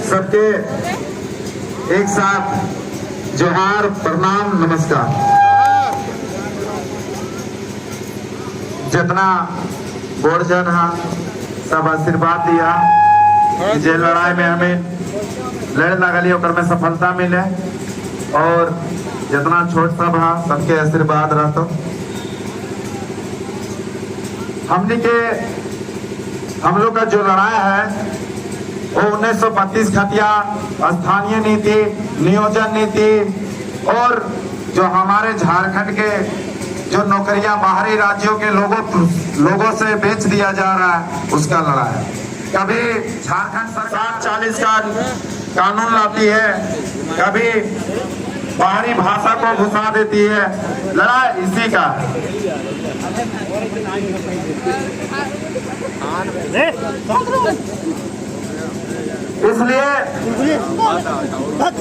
सबके एक साथ जोहार, प्रणाम, नमस्कार। जितना बोर्डजन है सब आशीर्वाद दिया कि जे लड़ाई में हमें लड़ लगली ओकर में सफलता मिले, और जितना छोट सब है सबके आशीर्वाद रहता। हम लोग का जो लड़ाई है वो 1932 खतिया स्थानीय नीति, नियोजन नीति और जो हमारे झारखंड के जो नौकरियां बाहरी राज्यों के लोगों से बेच दिया जा रहा है उसका लड़ाई है। कभी झारखंड सरकार 40 का कानून लाती है, कभी बाहरी भाषा को घुसा देती है, लड़ाई इसी का इसलिए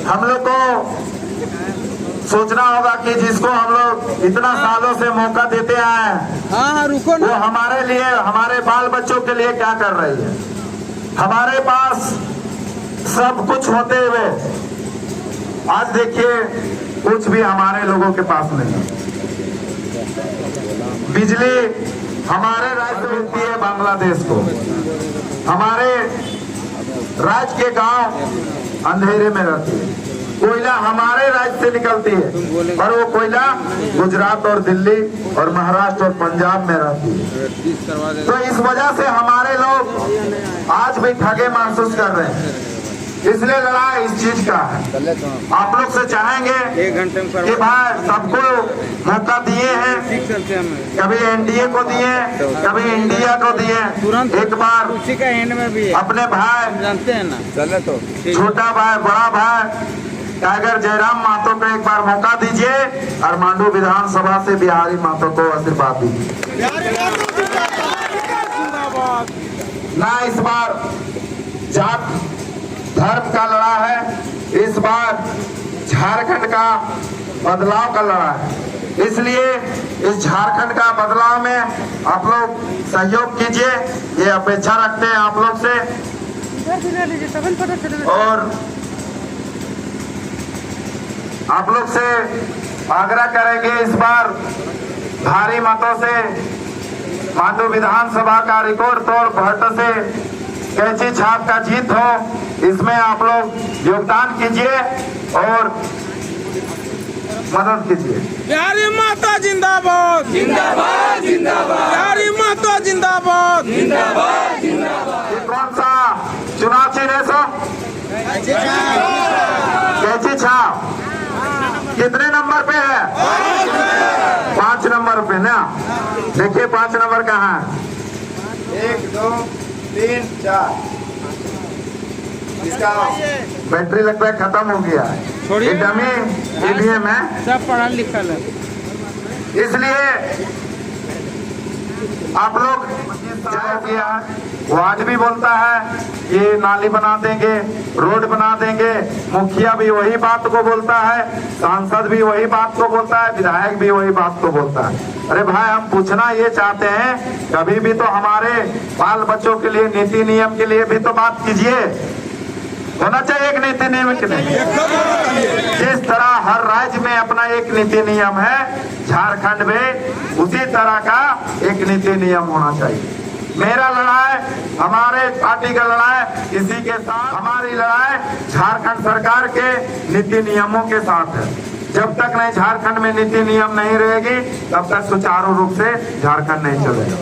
हम लोग को सोचना होगा कि जिसको हम लोग इतना सालों से मौका देते आए हैं वो हमारे लिए, हमारे बाल बच्चों के लिए क्या कर रही है। हमारे पास सब कुछ होते हुए आज देखिए कुछ भी हमारे लोगों के पास नहीं। बिजली हमारे राज्य से मिलती है बांग्लादेश को, हमारे राज्य के गांव अंधेरे में रहती है। कोयला हमारे राज्य से निकलती है पर वो कोयला गुजरात और दिल्ली और महाराष्ट्र और पंजाब में रहती है। तो इस वजह से हमारे लोग आज भी ठगे महसूस कर रहे हैं। इसलिए लड़ाई इस चीज का है। आप लोग से चाहेंगे कि भाई सबको मौका दिए हैं, कभी एनडीए को दिए, कभी इंडिया को दिए, एक बार उसी का एंड में भी अपने भाई जानते हैं ना, चले तो छोटा भाई, बड़ा भाई टाइगर जयराम महतो को एक बार मौका दीजिए और मांडू विधानसभा से बिहारी महतो को आशीर्वाद दीजिए। ना इस बार जात धर्म का लड़ा है, इस बार झारखंड का बदलाव का लड़ा है। इसलिए इस झारखंड का बदलाव में आप लोग सहयोग कीजिए, ये अपेक्षा रखते हैं आप लोग से। और आप लोग से आग्रह करेंगे इस बार भारी मतों से मांडू विधानसभा का रिकॉर्ड तोड़ भट्ट से कैंची छाप का जीत हो, इसमें आप लोग योगदान कीजिए और मदद कीजिए। बिहारी माता जिंदाबाद, जिंदाबाद, जिंदाबाद। बिहारी माता जिंदाबाद, जिंदाबाद, जिंदाबाद। ये कौन सा चुनाव चिन्ह है सर? कैंची छाप कितने नंबर पे है? 5 नंबर पे ना। देखिए 5 नंबर कहाँ है? 1 2 3 4। इसका बैटरी लगता है खत्म हो गया है। ये डमी ईवीएम है, सब पढ़ा लिखा है। इसलिए आप लोग वो आज भी बोलता है ये नाली बना देंगे, रोड बना देंगे, मुखिया भी वही बात को बोलता है, सांसद भी वही बात को बोलता है, विधायक भी वही बात को बोलता है। अरे भाई हम पूछना ये चाहते हैं कभी भी तो हमारे बाल बच्चों के लिए नीति नियम के लिए भी तो बात कीजिए। होना चाहिए एक नीति नियम के लिए। जिस तरह हर राज्य में अपना एक नीति नियम है, झारखंड में उसी तरह का एक नीति नियम होना चाहिए। मेरा लड़ाई, हमारे पार्टी का लड़ाई इसी के साथ, हमारी लड़ाई झारखंड सरकार के नीति नियमों के साथ है। जब तक नहीं झारखंड में नीति नियम नहीं रहेगी तब तक सुचारू रूप से झारखंड नहीं चलेगा।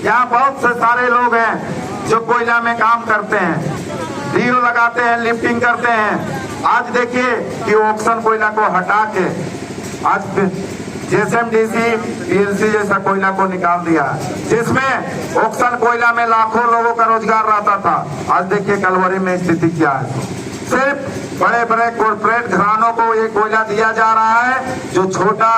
यहाँ बहुत से सारे लोग हैं जो कोयला में काम करते हैं, डीओ लगाते हैं, लिफ्टिंग करते हैं। आज देखिए कि ऑक्सीजन कोयला को हटा के आज जेएसएमडीसी पीएलसी जैसा कोयला को निकाल दिया, जिसमें ऑक्सीजन कोयला में लाखों लोगों का रोजगार रहता था। आज देखिए कलवरी में स्थिति क्या है। सिर्फ बड़े बड़े कॉर्पोरेट घरानों को ये कोयला दिया जा रहा है, जो छोटा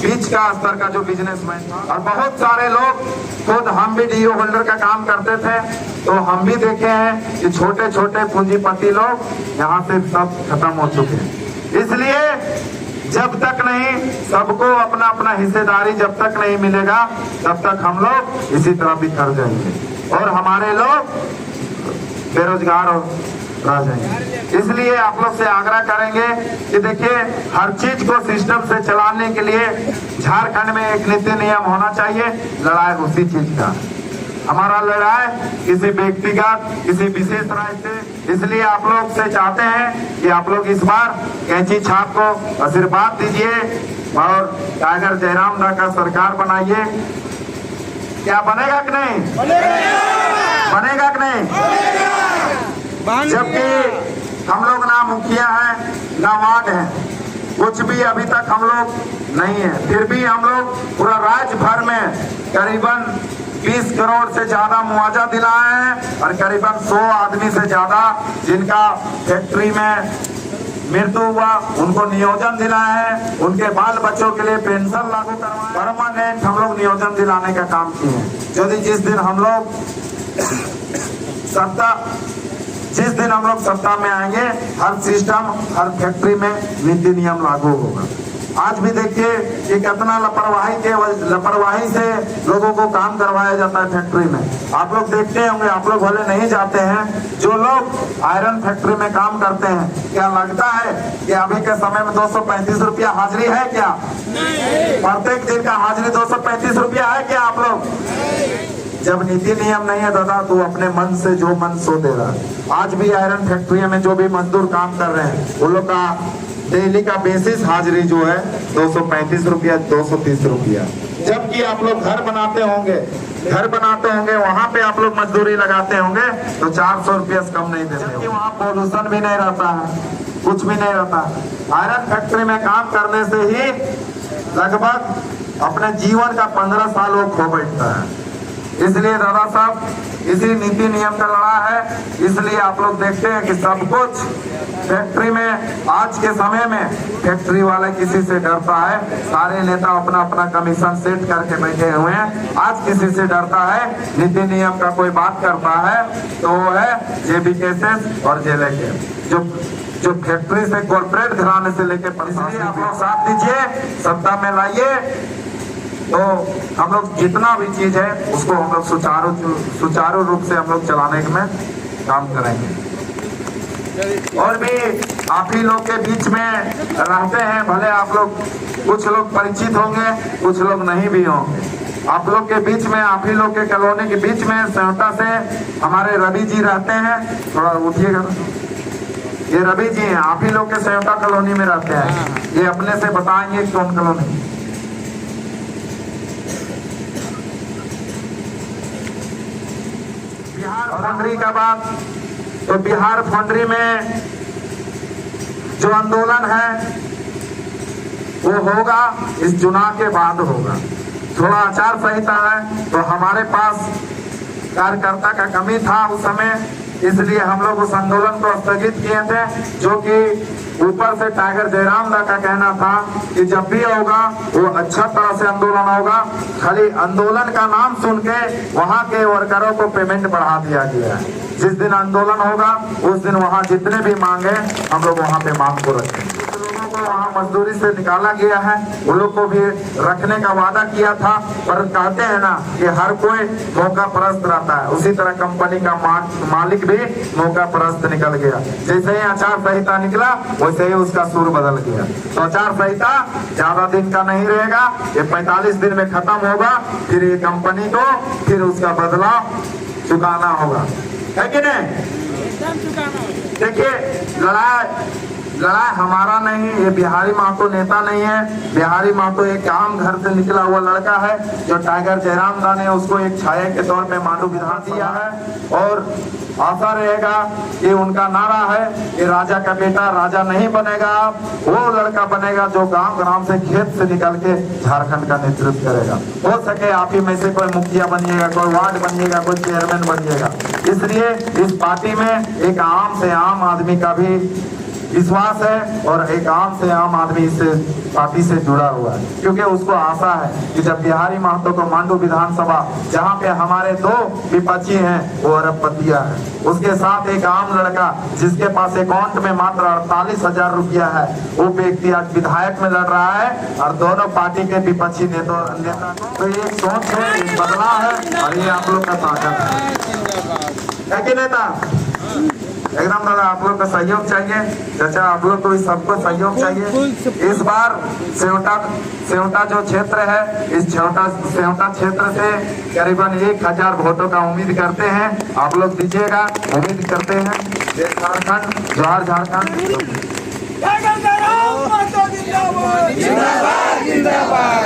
बीच का स्तर का जो बिजनेसमैन था। और बहुत सारे लोग, खुद हम भी डीओ होल्डर का काम करते थे तो हम भी देखे हैं कि छोटे छोटे पूंजीपति लोग यहाँ से सब खत्म हो चुके हैं। इसलिए जब तक नहीं सबको अपना अपना हिस्सेदारी जब तक नहीं मिलेगा तब तक हम लोग इसी तरह बिखर जाएंगे और हमारे लोग बेरोजगार रह जाएंगे। इसलिए आप लोग से आग्रह करेंगे कि देखिए हर चीज को सिस्टम से चलाने के लिए झारखंड में एक नीति नियम होना चाहिए। लड़ाई उसी चीज का, हमारा लड़ाई किसी व्यक्तिगत किसी विशेष राय से। इसलिए आप लोग से चाहते हैं कि आप लोग इस बार कैंची छाप को आशीर्वाद दीजिए और टाइगर जयराम दा का सरकार बनाइए। क्या बनेगा कि नहीं? बनेगा कि नहीं? जबकि हम लोग ना मुखिया है ना वार्ड है, कुछ भी अभी तक हम लोग नहीं है, फिर भी हम लोग पूरा राज्य भर में करीबन 20 करोड़ से ज्यादा मुआवजा दिलाए हैं और करीबन 100 आदमी से ज्यादा जिनका फैक्ट्री में मृत्यु हुआ उनको नियोजन दिलाए हैं। उनके बाल बच्चों के लिए पेंशन लागू करवाए, परमानेंट हम लोग नियोजन दिलाने का काम किए हैं। यदि जिस दिन हम लोग सत्ता में आएंगे, हर सिस्टम हर फैक्ट्री में नीति नियम लागू होगा। आज भी देखिए कि कितना लापरवाही से लोगों को काम करवाया जाता है फैक्ट्री में। आप लोग देखते होंगे, आप लोग भले नहीं जाते हैं, जो लोग आयरन फैक्ट्री में काम करते हैं, क्या लगता है कि अभी के समय में 235 रुपया हाजिरी है क्या? प्रत्येक दिन का हाजिरी 235 रुपया है क्या आप लोग? जब नीति नियम नहीं है दादा, तो अपने मन से जो मन सो दे रहा है। आज भी आयरन फैक्ट्री में जो भी मजदूर काम कर रहे हैं, वो लोग का डेली का बेसिस हाजिरी जो है 235 रुपया 230 रुपया। जबकि आप लोग घर बनाते होंगे वहाँ पे आप लोग मजदूरी लगाते होंगे तो 400 रुपया से कम नहीं देते। जबकि वहाँ पोल्यूशन भी नहीं रहता है, कुछ भी नहीं रहता। आयरन फैक्ट्री में काम करने से ही लगभग अपने जीवन का 15 साल वो खो बैठता है। इसलिए दादा साहब, इसी नीति नियम का लड़ा है। इसलिए आप लोग देखते हैं कि सब कुछ फैक्ट्री में, आज के समय में फैक्ट्री वाले किसी से डरता है? सारे नेता अपना अपना कमीशन सेट करके बैठे हुए हैं। आज किसी से डरता है? नीति नियम का कोई बात करता है तो वो है जेबी केसेस और जेल के, जो फैक्ट्री से कॉर्पोरेट घराने से लेके। इसलिए आप लोग साथ दीजिए, सत्ता में लाइए, तो हम लोग जितना भी चीज है उसको हम लोग सुचारू रूप से हम लोग चलाने में काम करेंगे। और भी आप ही लोग के बीच में रहते हैं, भले आप लोग कुछ लोग परिचित होंगे, कुछ लोग नहीं भी होंगे। आप लोग के बीच में, आप ही लोग के कॉलोनी के बीच में संस्था से हमारे रवि जी रहते हैं। थोड़ा उठिएगा, ये रवि जी हैं, आप ही लोग के संस्था कॉलोनी में रहते हैं। ये अपने से बताएंगे कौन कॉलोनी। बिहार फाउंड्री का बात, तो बिहार फाउंड्री में जो आंदोलन है वो होगा इस चुनाव के बाद होगा। थोड़ा आचार संहिता है तो हमारे पास कार्यकर्ता का कमी था उस समय, इसलिए हम लोग उस आंदोलन को स्थगित किए थे। जो कि ऊपर से टाइगर जयराम दा का कहना था कि जब भी होगा वो अच्छा तरह से आंदोलन होगा। खाली आंदोलन का नाम सुन के वहाँ के वर्करों को पेमेंट बढ़ा दिया गया है। जिस दिन आंदोलन होगा उस दिन वहाँ जितने भी मांगे हम लोग वहाँ पे मांग को रखेंगे। वहाँ मजदूरी से निकाला गया है, उन लोग को भी रखने का वादा किया था, पर कहते हैं ना कि हर कोई मौका परस्त रहता है, उसी तरह कंपनी का मालिक भी मौका परस्त निकल गया। जैसे ही आचार संहिता निकला वैसे ही उसका सुर बदल गया। तो आचार संहिता ज्यादा दिन का नहीं रहेगा, ये 45 दिन में खत्म होगा। फिर ये कंपनी को फिर उसका बदला चुकाना होगा, है कि नहीं? देखिए लड़ाई हमारा नहीं, ये बिहारी महतो नेता नहीं है। बिहारी महतो एक आम घर से निकला हुआ लड़का है, जो टाइगर जयराम दा ने उसको एक छाया के तौर पे मांडू विधान दिया है। और आशा रहेगा कि उनका नारा है कि राजा का बेटा राजा नहीं बनेगा, वो लड़का बनेगा जो गांव ग्राम से खेत से निकल के झारखंड का नेतृत्व करेगा। हो सके आप ही में से कोई मुखिया बनिएगा, कोई वार्ड बनिएगा, कोई चेयरमैन बनिएगा। इसलिए इस पार्टी में एक आम से आम आदमी का भी विश्वास है और एक आम से आम आदमी इस पार्टी से जुड़ा हुआ है, क्योंकि उसको आशा है कि जब बिहारी महतो को मांडू विधानसभा, जहां पे हमारे 2 विपक्षी हैं वो अरबपतिया है, उसके साथ एक आम लड़का जिसके पास अकाउंट में मात्र 48,000 रुपया है, वो व्यक्ति आज विधायक में लड़ रहा है और दोनों पार्टी के विपक्षी नेता। तो ये सोच है, बदलाव है और ये आप लोग का ताकत है कि नेता? एकदम दादा आप लोग का सहयोग चाहिए, चाचा आप लोग को भी सबको सहयोग चाहिए। इस बार सेवटा जो क्षेत्र है, इस सेवटा क्षेत्र से करीबन 1000 वोटों का उम्मीद करते हैं, आप लोग दीजिएगा, उम्मीद करते हैं। जय झारखंड, जोहार झारखंड। जिंदाबाद जिंदाबाद।